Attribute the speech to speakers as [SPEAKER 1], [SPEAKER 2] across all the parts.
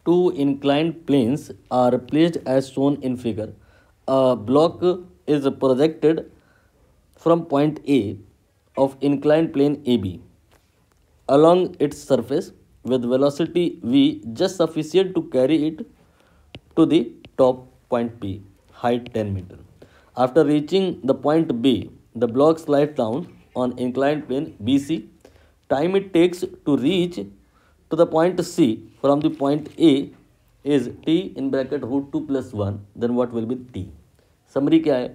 [SPEAKER 1] two inclined planes are placed as shown in figure. A block is projected from point A of inclined plane AB along its surface with velocity v just sufficient to carry it to the top point P, height 10 meter. After reaching the point B, the block slides down on inclined plane BC. Time it takes to reach to the point C from the point A is t in bracket root 2 + 1. Then what will be t? Summary क्या है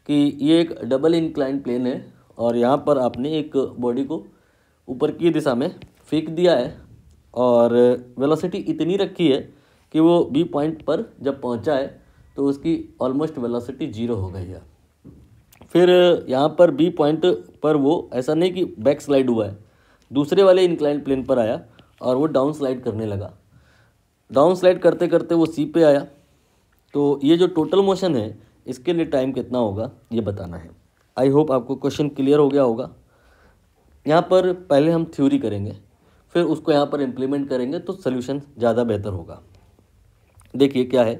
[SPEAKER 1] कि ये एक double incline plane है और यहाँ पर आपने एक बॉडी को ऊपर की दिशा में फेंक दिया है और वेलोसिटी इतनी रखी है कि वो बी पॉइंट पर जब पहुँचा है तो उसकी ऑलमोस्ट वेलोसिटी 0 हो गई है। फिर यहाँ पर बी पॉइंट पर वो ऐसा नहीं कि बैक स्लाइड हुआ है, दूसरे वाले इंक्लाइन प्लेन पर आया और वो डाउन स्लाइड करने लगा। डाउन स्लाइड करते करते वो सी पे आया। तो ये जो टोटल मोशन है इसके लिए टाइम कितना होगा ये बताना है। आई होप आपको क्वेश्चन क्लियर हो गया होगा। यहाँ पर पहले हम थ्योरी करेंगे, फिर उसको यहाँ पर इम्प्लीमेंट करेंगे तो सोल्यूशन ज़्यादा बेहतर होगा। देखिए क्या है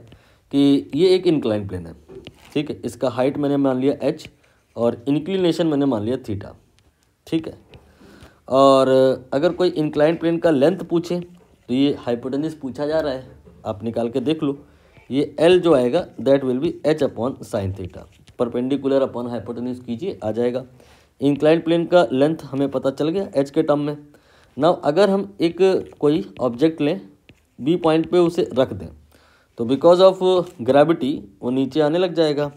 [SPEAKER 1] कि ये एक इंक्लाइन प्लेन है, ठीक है। इसका हाइट मैंने मान लिया h और इंक्लिनेशन मैंने मान लिया थीटा, ठीक है। और अगर कोई इंक्लाइन प्लेन का लेंथ पूछे तो ये हाइपोटेन्यूज पूछा जा रहा है, आप निकाल के देख लो। ये L जो आएगा that will be h/sin theta, perpendicular upon hypotenuse कीजिए आ जाएगा। इंक्लाइन प्लेन का लेंथ हमें पता चल गया h के टर्म में। नाउ अगर हम एक कोई ऑब्जेक्ट लें, बी पॉइंट पे उसे रख दें तो बिकॉज ऑफ ग्रेविटी वो नीचे आने लग जाएगा।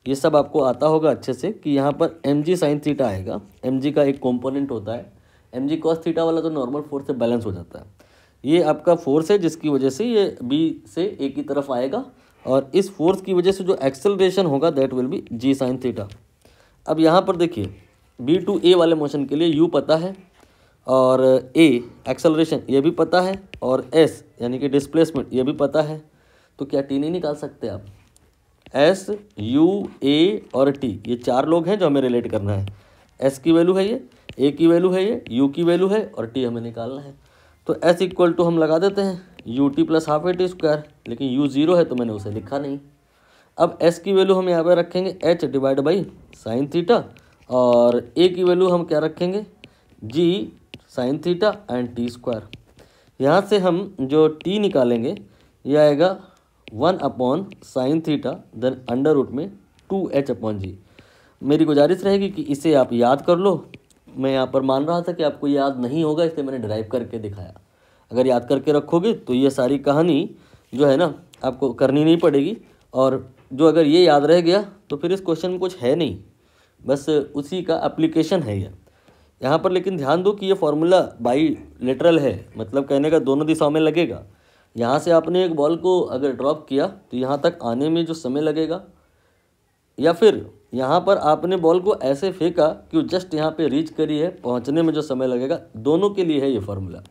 [SPEAKER 1] ये सब आपको आता होगा अच्छे से कि यहाँ पर mg sin थीटा आएगा। mg का एक कंपोनेंट होता है, mg cos थीटा वाला तो नॉर्मल फोर्स से बैलेंस हो जाता है। ये आपका फोर्स है जिसकी वजह से ये b से a की तरफ आएगा और इस फोर्स की वजह से जो एक्सेलरेशन होगा that will be g sin theta. अब यहाँ पर देखिए b टू a वाले मोशन के लिए u पता है और a एक्सेलरेशन ये भी पता है और s यानी कि डिस्प्लेसमेंट ये भी पता है। तो क्या टी नहीं निकाल सकते आप? एस यू ए और टी ये चार लोग हैं जो हमें रिलेट करना है। एस की वैल्यू है ये, ए की वैल्यू है ये, यू की वैल्यू है और टी हमें निकालना है। तो एस इक्वल टू हम लगा देते हैं U T plus half A T square, लेकिन यू 0 है तो मैंने उसे लिखा नहीं। अब एस की वैल्यू हम यहाँ पर रखेंगे h divide by sine theta और ए की वैल्यू हम क्या रखेंगे g sine theta and t square. यहाँ से हम जो टी निकालेंगे ये आएगा 1/sin theta then under root में 2h/g। मेरी गुजारिश रहेगी कि इसे आप याद कर लो। मैं यहाँ पर मान रहा था कि आपको याद नहीं होगा इसलिए मैंने ड्राइव करके दिखाया। अगर याद करके रखोगे तो ये सारी कहानी जो है ना आपको करनी नहीं पड़ेगी और जो अगर ये याद रह गया तो फिर इस क्वेश्चन में कुछ है नहीं, बस उसी का एप्लीकेशन है ये यहाँ पर। लेकिन ध्यान दो कि ये फॉर्मूला बाई लेटरल है, मतलब कहने का दोनों दिशाओं में लगेगा। यहाँ से आपने एक बॉल को अगर ड्रॉप किया तो यहाँ तक आने में जो समय लगेगा, या फिर यहाँ पर आपने बॉल को ऐसे फेंका कि वो जस्ट यहाँ पे रीच करी है, पहुँचने में जो समय लगेगा, दोनों के लिए है ये फार्मूला।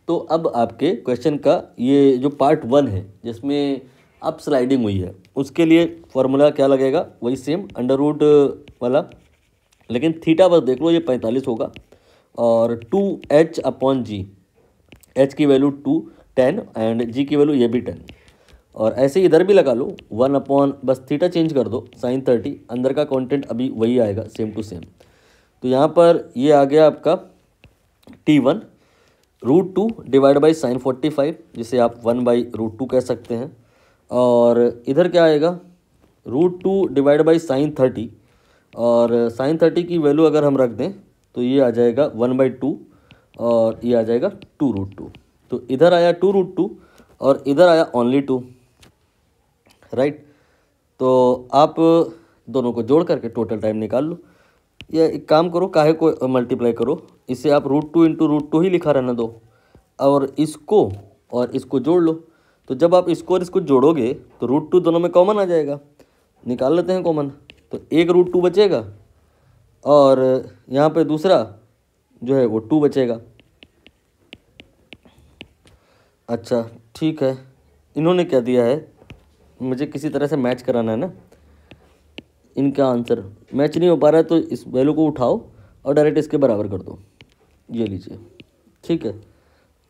[SPEAKER 1] तो अब आपके क्वेश्चन का ये जो पार्ट 1 है जिसमें अप स्लाइडिंग हुई है उसके लिए फार्मूला क्या लगेगा, वही सेम अंडर रूट वाला, लेकिन थीटा बस देख लो ये 45 होगा और 2h/g, h की वैल्यू 2 10 एंड g की वैल्यू ये भी 10 और ऐसे इधर भी लगा लो 1/ बस थीटा चेंज कर दो sin 30, अंदर का कंटेंट अभी वही आएगा सेम टू सेम। तो यहाँ पर ये आ गया आपका t1 √2 डिवाइड बाई sin 45 जिसे आप 1/√2 कह सकते हैं और इधर क्या आएगा √2 डिवाइड बाई sin 30 और sin 30 की वैल्यू अगर हम रख दें तो ये आ जाएगा 1/2 और ये आ जाएगा 2√2। तो इधर आया 2√2 और इधर आया ओनली 2, राइट। तो आप दोनों को जोड़ करके टोटल टाइम निकाल लो, या एक काम करो काहे को मल्टीप्लाई करो, इसे आप √2 × √2 ही लिखा रहना दो और इसको जोड़ लो। तो जब आप इसको और इसको जोड़ोगे तो √2 दोनों में कॉमन आ जाएगा, निकाल लेते हैं कॉमन। तो एक √2 बचेगा और यहाँ पे दूसरा जो है वो 2 बचेगा। अच्छा ठीक है, इन्होंने क्या दिया है, मुझे किसी तरह से मैच कराना है ना, इनका आंसर मैच नहीं हो पा रहा है तो इस वैल्यू को उठाओ और डायरेक्ट इसके बराबर कर दो, ये लीजिए, ठीक है।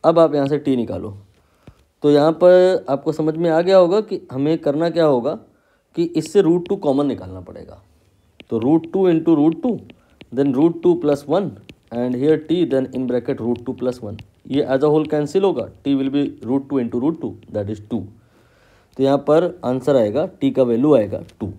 [SPEAKER 1] अब आप यहाँ से टी निकालो, तो यहाँ पर आपको समझ में आ गया होगा कि हमें करना क्या होगा कि इससे √2 कॉमन निकालना पड़ेगा। तो √2 into √2 then √2 + 1 and here t then in bracket √2 + 1, ये एज अ होल कैंसिल होगा, t will be √2 into √2 that is 2। तो यहाँ पर आंसर आएगा, t का वैल्यू आएगा 2।